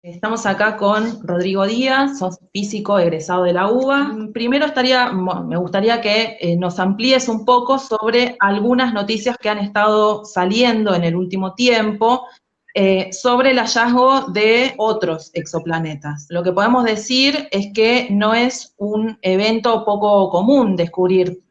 Estamos acá con Rodrigo Díaz, sos físico egresado de la UBA. Primero me gustaría que nos amplíes un poco sobre algunas noticias que han estado saliendo en el último tiempo sobre el hallazgo de otros exoplanetas. Lo que podemos decir es que no es un evento poco común descubrir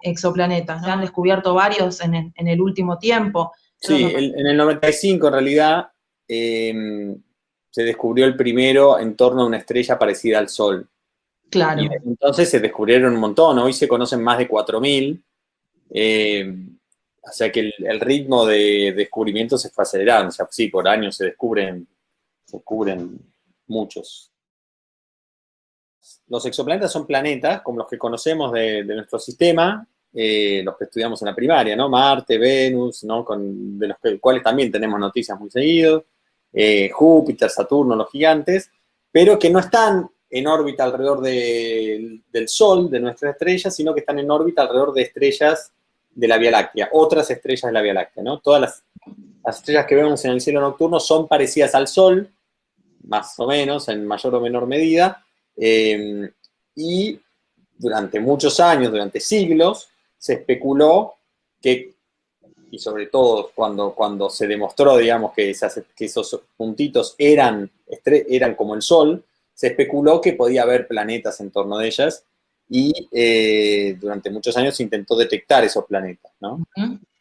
exoplanetas. Se han descubierto varios en el último tiempo. Sí, en el 95 en realidad se descubrió el primero en torno a una estrella parecida al Sol. Claro. Y desde entonces se descubrieron un montón, hoy se conocen más de 4000, o sea que el ritmo de descubrimiento se fue acelerando, o sea, sí, por años se descubren muchos. Los exoplanetas son planetas, como los que conocemos de nuestro sistema, los que estudiamos en la primaria, ¿no? Marte, Venus, ¿no? De los cuales también tenemos noticias muy seguidos, Júpiter, Saturno, los gigantes, pero que no están en órbita alrededor del Sol, de nuestra estrella, sino que están en órbita alrededor de estrellas de la Vía Láctea, otras estrellas de la Vía Láctea, ¿no? Todas las estrellas que vemos en el cielo nocturno son parecidas al Sol, más o menos, en mayor o menor medida, y durante muchos años, durante siglos, se especuló que, y sobre todo cuando se demostró, digamos, que esos puntitos eran como el Sol, se especuló que podía haber planetas en torno de ellas, y durante muchos años se intentó detectar esos planetas, ¿no?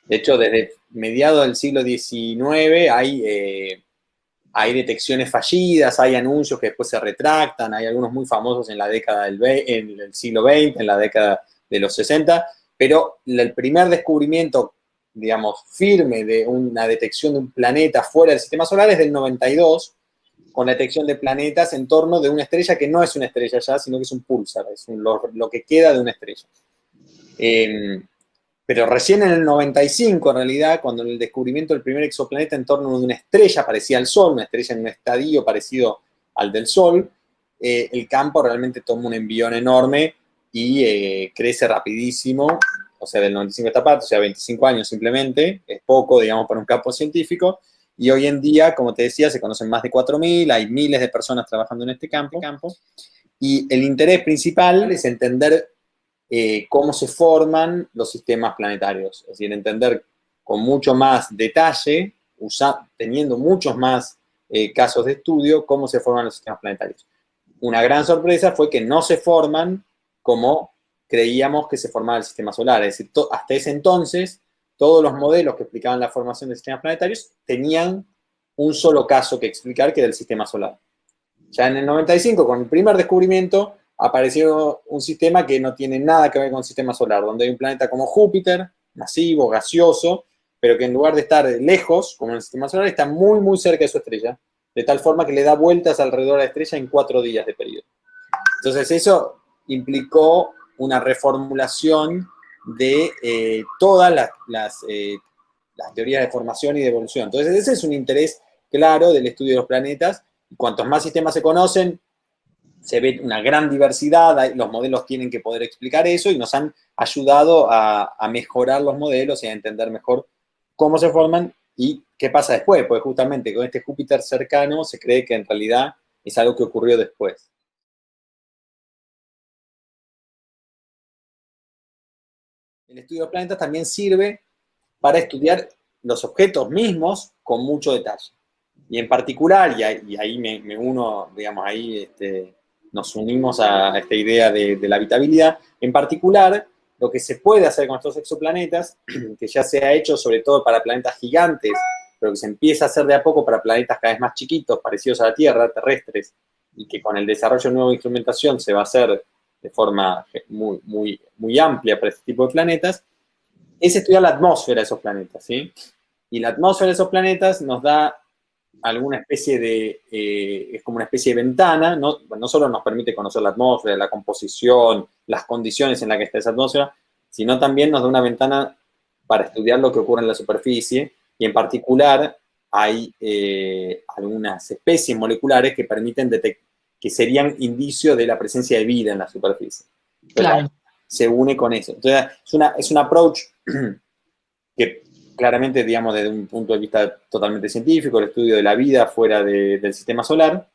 De hecho, desde mediados del siglo XIX hay detecciones fallidas, hay anuncios que después se retractan, hay algunos muy famosos en en el siglo XX, en la década de los 60, pero el primer descubrimiento, digamos, firme de una detección de un planeta fuera del sistema solar es del 92, con la detección de planetas en torno de una estrella que no es una estrella ya, sino que es un púlsar, es lo que queda de una estrella. Pero recién en el 95, en realidad, cuando el descubrimiento del primer exoplaneta en torno de una estrella parecida al Sol, una estrella en un estadio parecido al del Sol, el campo realmente toma un envión enorme y crece rapidísimo, o sea, del 95 a esta parte, o sea, 25 años simplemente, es poco, digamos, para un campo científico, y hoy en día, como te decía, se conocen más de 4000, hay miles de personas trabajando en este campo, y el interés principal es entender cómo se forman los sistemas planetarios, es decir, entender con mucho más detalle, teniendo muchos más casos de estudio, cómo se forman los sistemas planetarios. Una gran sorpresa fue que no se forman como creíamos que se formaba el sistema solar, es decir, hasta ese entonces todos los modelos que explicaban la formación de sistemas planetarios tenían un solo caso que explicar, que era el sistema solar. Ya en el 95, con el primer descubrimiento, apareció un sistema que no tiene nada que ver con el sistema solar, donde hay un planeta como Júpiter, masivo, gaseoso, pero que en lugar de estar lejos, como en el sistema solar, está muy, muy cerca de su estrella, de tal forma que le da vueltas alrededor de la estrella en 4 días de periodo. Entonces eso implicó una reformulación de todas las teorías de formación y de evolución. Entonces ese es un interés claro del estudio de los planetas. Cuantos más sistemas se conocen, se ve una gran diversidad, los modelos tienen que poder explicar eso y nos han ayudado a mejorar los modelos y a entender mejor cómo se forman y qué pasa después, porque justamente con este Júpiter cercano se cree que en realidad es algo que ocurrió después. El estudio de los planetas también sirve para estudiar los objetos mismos con mucho detalle. Y en particular, y ahí me uno, digamos, ahí nos unimos a esta idea de la habitabilidad, en particular, lo que se puede hacer con estos exoplanetas, que ya se ha hecho sobre todo para planetas gigantes, pero que se empieza a hacer de a poco para planetas cada vez más chiquitos, parecidos a la Tierra, terrestres, y que con el desarrollo de nueva instrumentación se va a hacer de forma muy, muy, muy amplia para este tipo de planetas, es estudiar la atmósfera de esos planetas, ¿sí? Y la atmósfera de esos planetas nos da alguna especie es como una especie de ventana, no solo nos permite conocer la atmósfera, la composición, las condiciones en las que está esa atmósfera, sino también nos da una ventana para estudiar lo que ocurre en la superficie, y en particular hay algunas especies moleculares que permiten que serían indicios de la presencia de vida en la superficie. Entonces, claro. se une con eso. Entonces, es un approach que claramente, digamos, desde un punto de vista totalmente científico, el estudio de la vida fuera del sistema solar,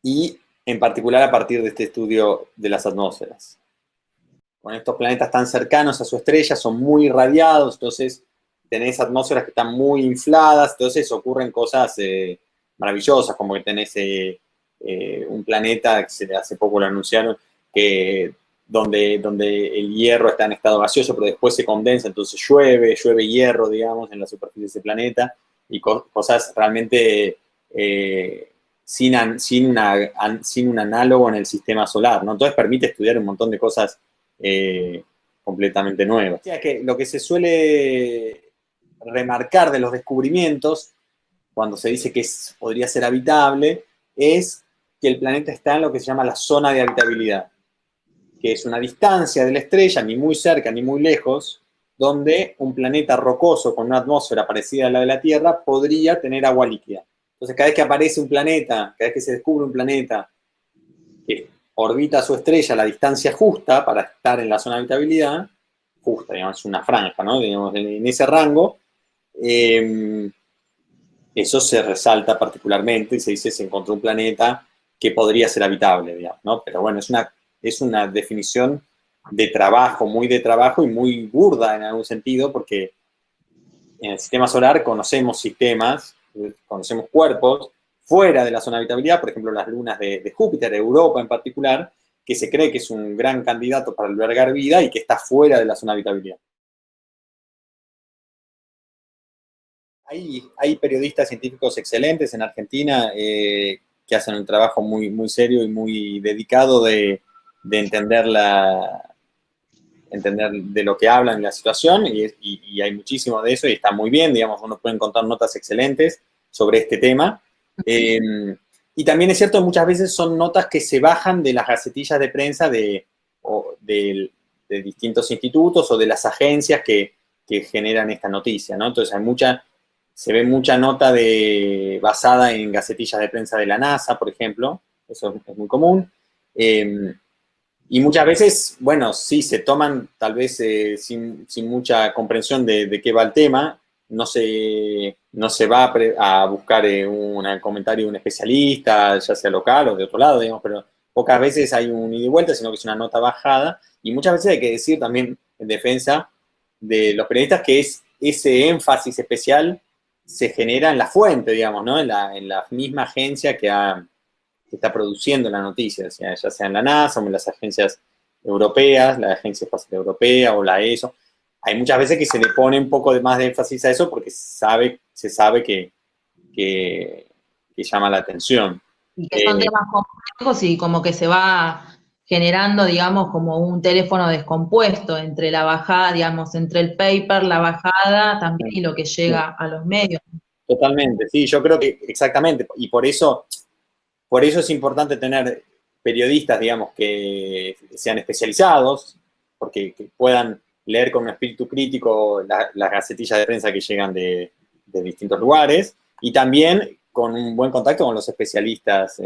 y en particular a partir de este estudio de las atmósferas. Con estos planetas tan cercanos a su estrella, son muy irradiados, entonces tenés atmósferas que están muy infladas, entonces ocurren cosas maravillosas, como que tenés un planeta, que hace poco lo anunciaron, que donde el hierro está en estado gaseoso, pero después se condensa, entonces llueve hierro, digamos, en la superficie de ese planeta, y cosas realmente sin un análogo en el sistema solar, ¿no? Entonces permite estudiar un montón de cosas completamente nuevas. O sea, que lo que se suele remarcar de los descubrimientos, cuando se dice que podría ser habitable, es que el planeta está en lo que se llama la zona de habitabilidad, que es una distancia de la estrella, ni muy cerca ni muy lejos, donde un planeta rocoso con una atmósfera parecida a la de la Tierra podría tener agua líquida. Entonces, cada vez que aparece un planeta, cada vez que se descubre un planeta que orbita su estrella a la distancia justa para estar en la zona de habitabilidad, justa, digamos, una franja, ¿no? Digamos, en ese rango, eso se resalta particularmente y se dice se encontró un planeta que podría ser habitable, digamos, ¿no? Pero bueno, es una definición de trabajo y muy burda en algún sentido, porque en el sistema solar conocemos sistemas, conocemos cuerpos fuera de la zona de habitabilidad, por ejemplo, las lunas de Júpiter, Europa en particular, que se cree que es un gran candidato para albergar vida y que está fuera de la zona de habitabilidad. Hay periodistas científicos excelentes en Argentina que hacen un trabajo muy, muy serio y muy dedicado de entender de lo que hablan en la situación, y hay muchísimo de eso y está muy bien, digamos, uno puede encontrar notas excelentes sobre este tema. Y también es cierto, muchas veces son notas que se bajan de las gacetillas de prensa de distintos institutos o de las agencias que generan esta noticia, ¿no? Entonces se ve mucha nota basada en gacetillas de prensa de la NASA, por ejemplo, eso es muy común. Y muchas veces, bueno, sí, se toman tal vez sin mucha comprensión de qué va el tema, no se va a buscar un comentario de un especialista, ya sea local o de otro lado, digamos, pero pocas veces hay un ida y vuelta, sino que es una nota bajada, y muchas veces hay que decir también en defensa de los periodistas que ese énfasis especial se genera en la fuente, digamos, ¿no? En la misma agencia que está produciendo la noticia, ya sea en la NASA o en las agencias europeas, la Agencia Espacial Europea o la ESO. Hay muchas veces que se le pone un poco más de énfasis a eso porque se sabe que llama la atención. Y que son temas complejos y como que se va generando, digamos, como un teléfono descompuesto entre la bajada, digamos, entre el paper, la bajada también y lo que llega a los medios. Totalmente, sí, yo creo que exactamente, y por eso es importante tener periodistas, digamos, que sean especializados, porque que puedan leer con un espíritu crítico las gacetillas de prensa que llegan de distintos lugares, y también con un buen contacto con los especialistas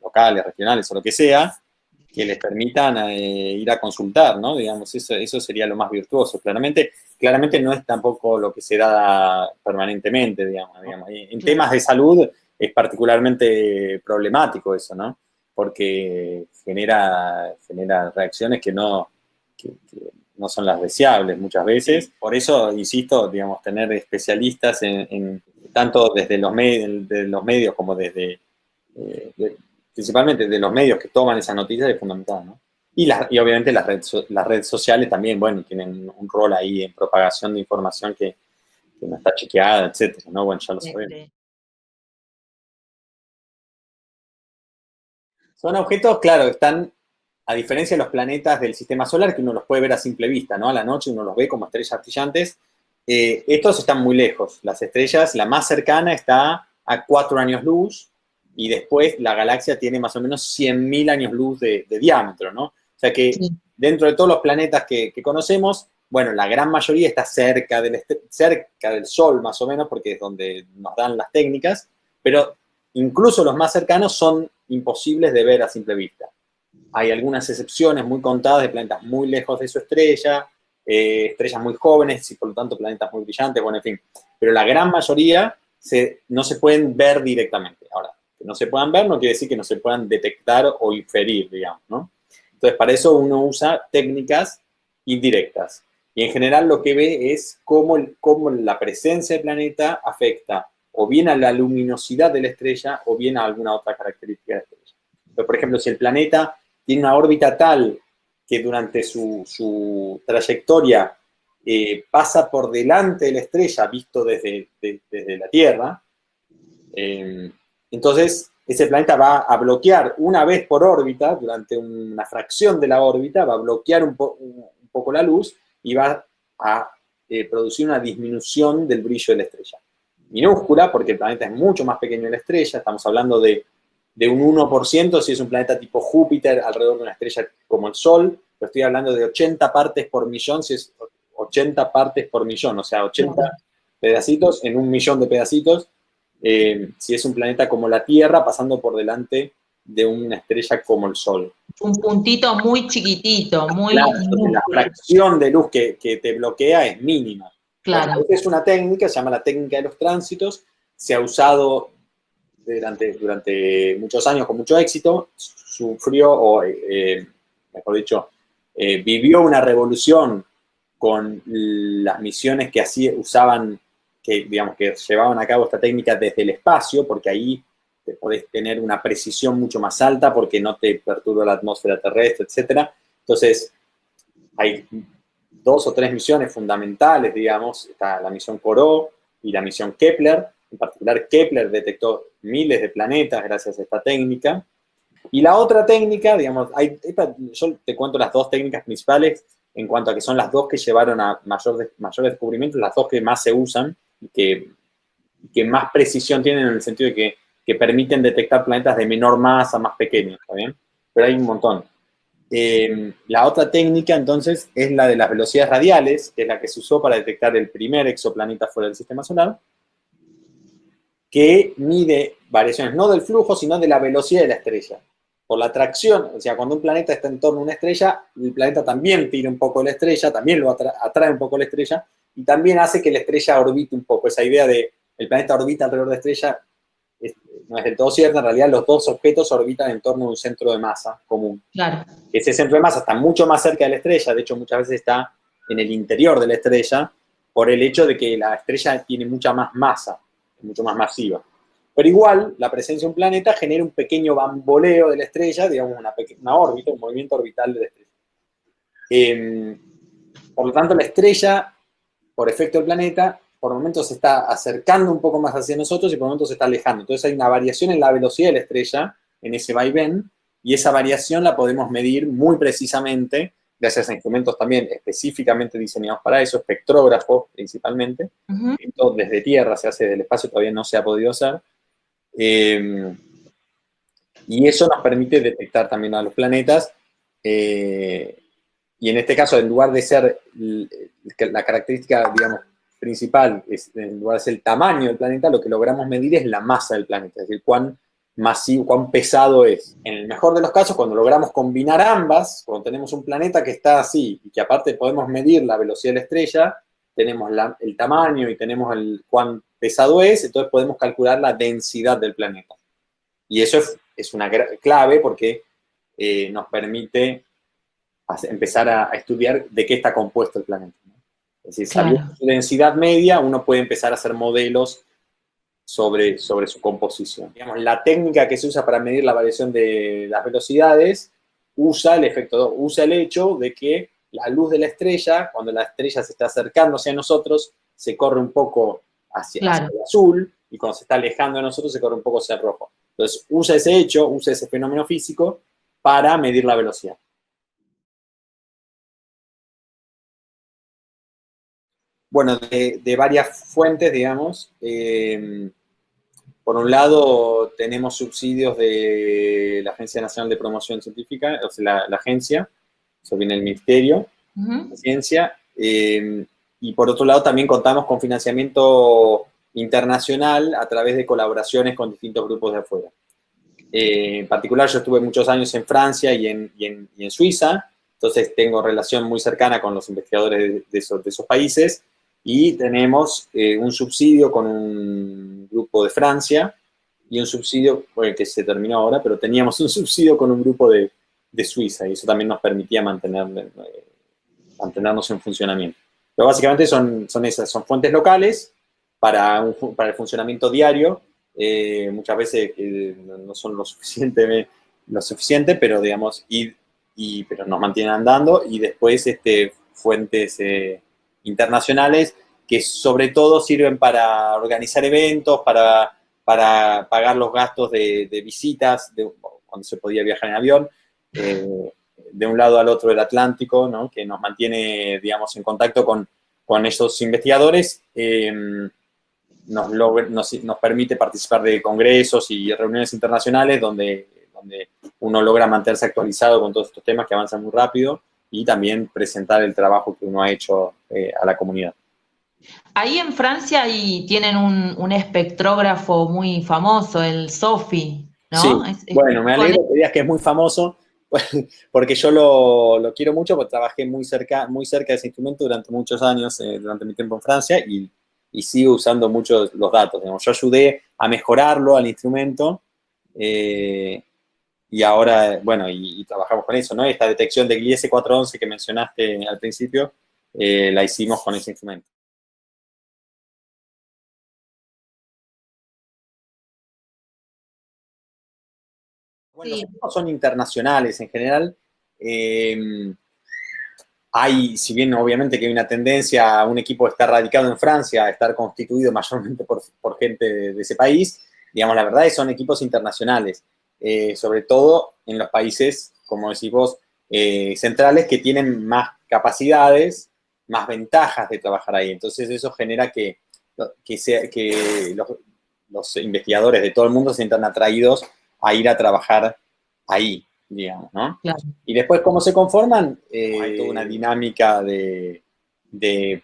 locales, regionales o lo que sea, que les permitan ir a consultar, ¿no? Digamos, eso sería lo más virtuoso. Claramente no es tampoco lo que se da permanentemente, digamos. En temas de salud es particularmente problemático eso, ¿no? Porque genera reacciones que no son las deseables muchas veces. Por eso, insisto, digamos, tener especialistas tanto desde los medios como desde principalmente de los medios que toman esas noticias es fundamental, ¿no? Y obviamente las redes sociales también, bueno, tienen un rol ahí en propagación de información que no está chequeada, etcétera, ¿no? Bueno, ya lo sabemos. Son objetos, claro, están, a diferencia de los planetas del sistema solar, que uno los puede ver a simple vista, ¿no? A la noche uno los ve como estrellas brillantes. Estos están muy lejos. Las estrellas, la más cercana está a 4 años luz, y después la galaxia tiene más o menos 100.000 años luz de diámetro, ¿no? O sea que dentro de todos los planetas que conocemos, bueno, la gran mayoría está cerca del Sol, más o menos, porque es donde nos dan las técnicas, pero incluso los más cercanos son imposibles de ver a simple vista. Hay algunas excepciones muy contadas de planetas muy lejos de su estrella, estrellas muy jóvenes y por lo tanto planetas muy brillantes, bueno, en fin. Pero la gran mayoría no se pueden ver directamente. Ahora, que no se puedan ver no quiere decir que no se puedan detectar o inferir, digamos, ¿no? Entonces, para eso uno usa técnicas indirectas. Y en general lo que ve es cómo la presencia del planeta afecta o bien a la luminosidad de la estrella o bien a alguna otra característica de la estrella. Pero, por ejemplo, si el planeta tiene una órbita tal que durante su trayectoria pasa por delante de la estrella, visto desde la Tierra, entonces ese planeta va a bloquear una vez por órbita, durante una fracción de la órbita, va a bloquear un poco la luz y va a producir una disminución del brillo de la estrella. Minúscula, porque el planeta es mucho más pequeño que la estrella, estamos hablando de un 1% si es un planeta tipo Júpiter alrededor de una estrella como el Sol, pero estoy hablando de 80 partes por millón si es 80 partes por millón, o sea, 80 pedacitos en un millón de pedacitos, si es un planeta como la Tierra pasando por delante de una estrella como el Sol. Un puntito muy chiquitito, muy... Claro, la fracción de luz que te bloquea es mínima. Claro. Bueno, es una técnica, se llama la técnica de los tránsitos, se ha usado durante muchos años con mucho éxito, sufrió, o mejor dicho, vivió una revolución con las misiones que usaban, digamos, que llevaban a cabo esta técnica desde el espacio, porque ahí te podés tener una precisión mucho más alta porque no te perturba la atmósfera terrestre, etc. Entonces, hay 2 o 3 misiones fundamentales, digamos, está la misión Corot y la misión Kepler. En particular, Kepler detectó miles de planetas gracias a esta técnica. Y la otra técnica, digamos, yo te cuento las 2 técnicas principales en cuanto a que son las 2 que llevaron a mayores descubrimientos, las 2 que más se usan y que más precisión tienen en el sentido de que permiten detectar planetas de menor masa, más pequeños, ¿está bien? Pero hay un montón. La otra técnica, entonces, es la de las velocidades radiales, que es la que se usó para detectar el primer exoplaneta fuera del Sistema Solar, que mide variaciones no del flujo, sino de la velocidad de la estrella. Por la atracción, o sea, cuando un planeta está en torno a una estrella, el planeta también tira un poco de la estrella, también lo atrae un poco la estrella, y también hace que la estrella orbite un poco. Esa idea de el planeta orbita alrededor de la estrella no es del todo cierta. En realidad, los 2 objetos orbitan en torno a un centro de masa común. Claro. Ese centro de masa está mucho más cerca de la estrella, de hecho, muchas veces está en el interior de la estrella, por el hecho de que la estrella tiene mucha más masa, mucho más masiva. Pero igual, la presencia de un planeta genera un pequeño bamboleo de la estrella, digamos, una órbita, un movimiento orbital de la estrella. Por lo tanto, la estrella, por efecto del planeta, por momentos se está acercando un poco más hacia nosotros y por momentos se está alejando. Entonces hay una variación en la velocidad de la estrella, en ese vaivén, y esa variación la podemos medir muy precisamente, gracias a instrumentos también específicamente diseñados para eso, espectrógrafos principalmente. Esto desde Tierra se hace, desde el espacio todavía no se ha podido hacer. Y eso nos permite detectar también a los planetas. Y en este caso, en lugar de ser la característica, digamos, principal, en lugar de ser el tamaño del planeta, lo que logramos medir es la masa del planeta, es decir, cuán masivo, cuán pesado es. En el mejor de los casos, cuando logramos combinar ambas, cuando tenemos un planeta que está así y que aparte podemos medir la velocidad de la estrella, tenemos el tamaño y tenemos cuán pesado es, entonces podemos calcular la densidad del planeta. Y eso es una clave porque nos permite empezar a estudiar de qué está compuesto el planeta, ¿no? Es decir, sabiendo su densidad media, uno puede empezar a hacer modelos sobre su composición. Digamos, la técnica que se usa para medir la variación de las velocidades usa el hecho de que la luz de la estrella, cuando la estrella se está acercando hacia nosotros, se corre un poco hacia el azul, y cuando se está alejando de nosotros se corre un poco hacia el rojo. Entonces, usa ese fenómeno físico para medir la velocidad. Bueno, de varias fuentes, digamos. Por un lado, tenemos subsidios de la Agencia Nacional de Promoción Científica, o sea, la agencia, eso viene del Ministerio de Ciencia. Y por otro lado, también contamos con financiamiento internacional a través de colaboraciones con distintos grupos de afuera. En particular, yo estuve muchos años en Francia y en Suiza, Entonces tengo relación muy cercana con los investigadores de esos países y tenemos un subsidio con un grupo de Francia y un subsidio, bueno, que se terminó ahora, pero teníamos un subsidio con un grupo de Suiza y eso también nos permitía mantenernos en funcionamiento. Pero básicamente son fuentes locales para el funcionamiento diario. Muchas veces no son lo suficiente, pero digamos, pero nos mantienen andando, y después fuentes internacionales que sobre todo sirven para organizar eventos, para pagar los gastos de visitas, cuando se podía viajar en avión, de un lado al otro del Atlántico, ¿no? Que nos mantiene, digamos, en contacto con esos investigadores. Nos permite participar de congresos y reuniones internacionales donde uno logra mantenerse actualizado con todos estos temas que avanzan muy rápido y también presentar el trabajo que uno ha hecho a la comunidad. Ahí en Francia tienen un espectrógrafo muy famoso, el SOFI, Sí, ¿no? bueno, me alegro que digas que es muy famoso, porque yo lo quiero mucho, porque trabajé muy cerca de ese instrumento durante muchos años, durante mi tiempo en Francia, y sigo usando mucho los datos. Digamos. Yo ayudé a mejorarlo al instrumento, y ahora, bueno, y trabajamos con eso, ¿no? Esta detección de Gliese 411 que mencionaste al principio, la hicimos con ese instrumento. Bueno, los equipos son internacionales en general. Si bien obviamente que hay una tendencia a un equipo que está radicado en Francia a estar constituido mayormente por gente de ese país, digamos, la verdad es que son equipos internacionales, sobre todo en los países, como decís vos, centrales, que tienen más capacidades, más ventajas de trabajar ahí. Entonces eso genera que los investigadores de todo el mundo se sientan atraídos a ir a trabajar ahí, digamos, ¿no? Claro. Y después, ¿cómo se conforman? Hay toda una dinámica de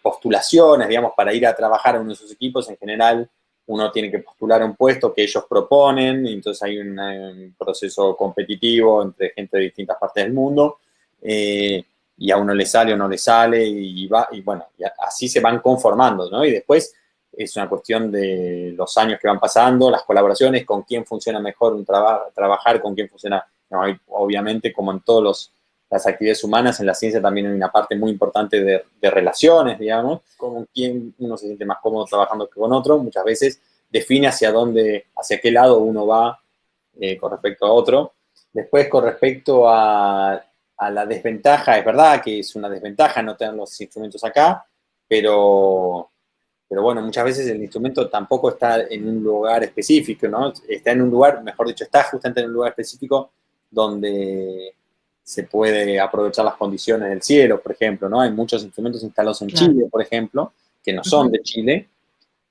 postulaciones, digamos, para ir a trabajar en uno de esos equipos. En general, uno tiene que postular un puesto que ellos proponen, y entonces hay un proceso competitivo entre gente de distintas partes del mundo, y a uno le sale o no le sale, y bueno, y así se van conformando, ¿no? Y después es una cuestión de los años que van pasando, las colaboraciones, con quién funciona mejor trabajar, con quién funciona. No, obviamente, como en todas las actividades humanas, en la ciencia también hay una parte muy importante de relaciones, digamos, con quién uno se siente más cómodo trabajando que con otro. Muchas veces define hacia qué lado uno va con respecto a otro. Después, con respecto a la desventaja, es verdad que es una desventaja no tener los instrumentos acá, pero bueno, muchas veces el instrumento tampoco está en un lugar específico, ¿no? Está en un lugar, mejor dicho, está justamente en un lugar específico donde se puede aprovechar las condiciones del cielo, por ejemplo, ¿no? Hay muchos instrumentos instalados en Chile, por ejemplo, que no son de Chile,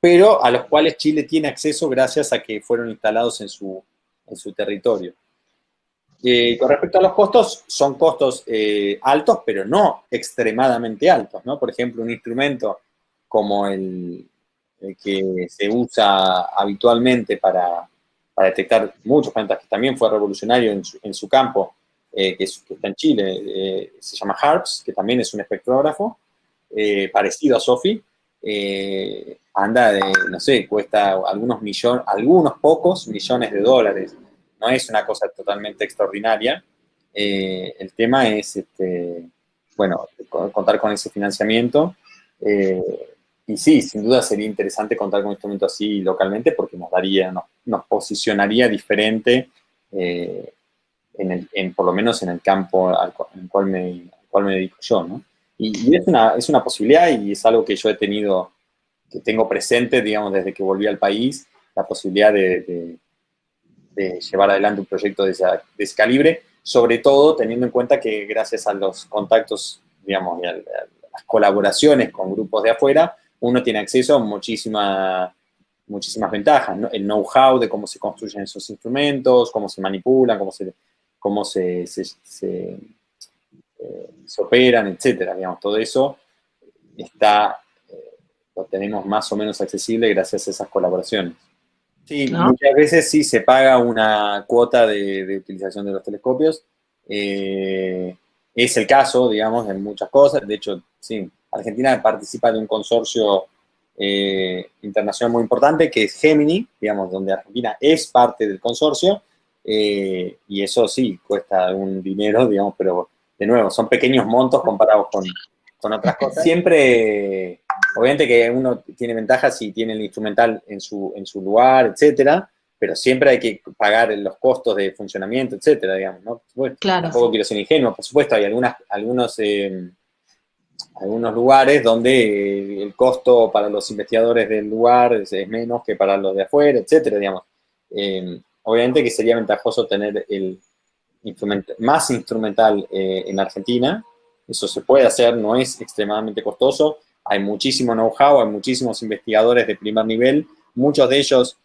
pero a los cuales Chile tiene acceso gracias a que fueron instalados en su territorio. Con respecto a los costos, son costos altos, pero no extremadamente altos, ¿no? Por ejemplo, un instrumento como el que se usa habitualmente para detectar muchos planetas, que también fue revolucionario en su campo, que está en Chile, se llama HARPS, que también es un espectrógrafo, parecido a SOFI, anda no sé, cuesta algunos pocos millones de dólares. No es una cosa totalmente extraordinaria. El tema es, bueno, contar con ese financiamiento. Y sí, sin duda sería interesante contar con un instrumento así localmente, porque nos posicionaría diferente, por lo menos en el campo al cual me dedico yo, ¿no? Y es una posibilidad, y es algo que yo que tengo presente, digamos, desde que volví al país, la posibilidad de llevar adelante un proyecto de ese calibre, sobre todo teniendo en cuenta que gracias a los contactos, digamos, y a las colaboraciones con grupos de afuera, uno tiene acceso a muchísimas ventajas, ¿no? El know-how de cómo se construyen esos instrumentos, cómo se manipulan, cómo se operan, etcétera. Digamos, todo eso lo tenemos más o menos accesible gracias a esas colaboraciones. Sí, ¿no? Muchas veces sí se paga una cuota de utilización de los telescopios. es el caso, digamos, en muchas cosas. De hecho, sí, Argentina participa de un consorcio internacional muy importante, que es Gemini, digamos, donde Argentina es parte del consorcio, y eso sí, cuesta un dinero, digamos, pero de nuevo, son pequeños montos comparados con otras cosas. Siempre, obviamente que uno tiene ventajas si tiene el instrumental en su lugar, etcétera, pero siempre hay que pagar los costos de funcionamiento, etcétera, digamos, ¿no? Bueno, Claro, tampoco quiero ser ingenuo, por supuesto, hay algunos lugares donde el costo para los investigadores del lugar es menos que para los de afuera, etcétera, digamos. Obviamente que sería ventajoso tener el más instrumental en Argentina. Eso se puede hacer, no es extremadamente costoso. Hay muchísimo know-how, hay muchísimos investigadores de primer nivel, muchos de ellos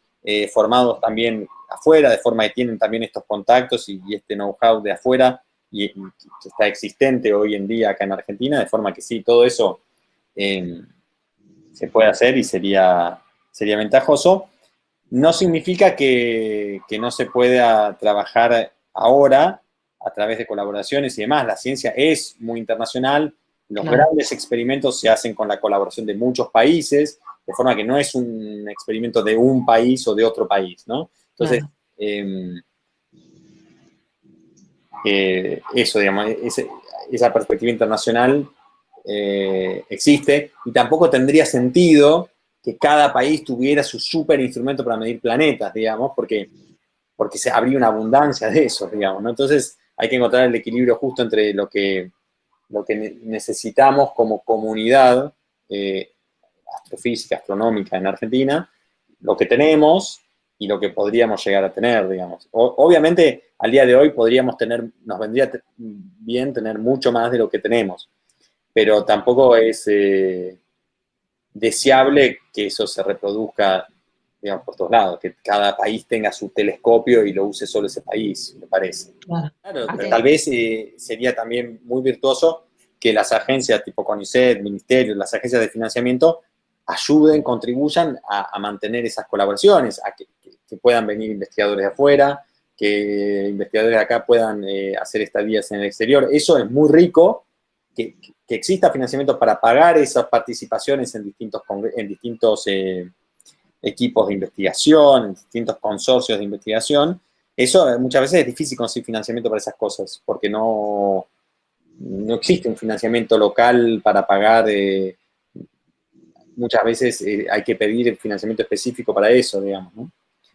formados también afuera, de forma que tienen también estos contactos y este know-how de afuera y que está existente hoy en día acá en Argentina, de forma que sí, todo eso se puede hacer y sería ventajoso. No significa que no se pueda trabajar ahora a través de colaboraciones y demás. La ciencia es muy internacional, los grandes experimentos se hacen con la colaboración de muchos países, de forma que no es un experimento de un país o de otro país, ¿no? Entonces, eso, digamos, esa perspectiva internacional existe y tampoco tendría sentido que cada país tuviera su super instrumento para medir planetas, digamos, porque habría una abundancia de eso, digamos, ¿no? Entonces hay que encontrar el equilibrio justo entre lo que necesitamos como comunidad astrofísica, astronómica en Argentina, lo que tenemos y lo que podríamos llegar a tener, digamos. Obviamente, al día de hoy nos vendría bien tener mucho más de lo que tenemos, pero tampoco es deseable que eso se reproduzca, digamos, por todos lados, que cada país tenga su telescopio y lo use solo ese país, me parece. Claro, pero tal vez sería también muy virtuoso que las agencias tipo CONICET, ministerios, las agencias de financiamiento ayuden, contribuyan a mantener esas colaboraciones, a que puedan venir investigadores de afuera, que investigadores de acá puedan hacer estadías en el exterior. Eso es muy rico, que exista financiamiento para pagar esas participaciones en distintos equipos de investigación, en distintos consorcios de investigación. Eso muchas veces es difícil conseguir financiamiento para esas cosas, porque no existe un financiamiento local para pagar. Muchas veces hay que pedir financiamiento específico para eso, digamos, ¿no?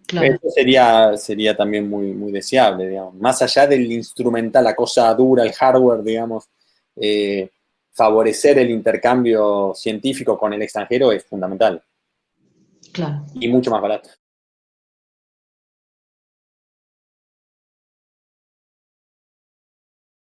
Claro. Eso sería también muy, muy deseable, digamos. Más allá del instrumental, la cosa dura, el hardware, digamos, favorecer el intercambio científico con el extranjero es fundamental. Claro. Y mucho más barato.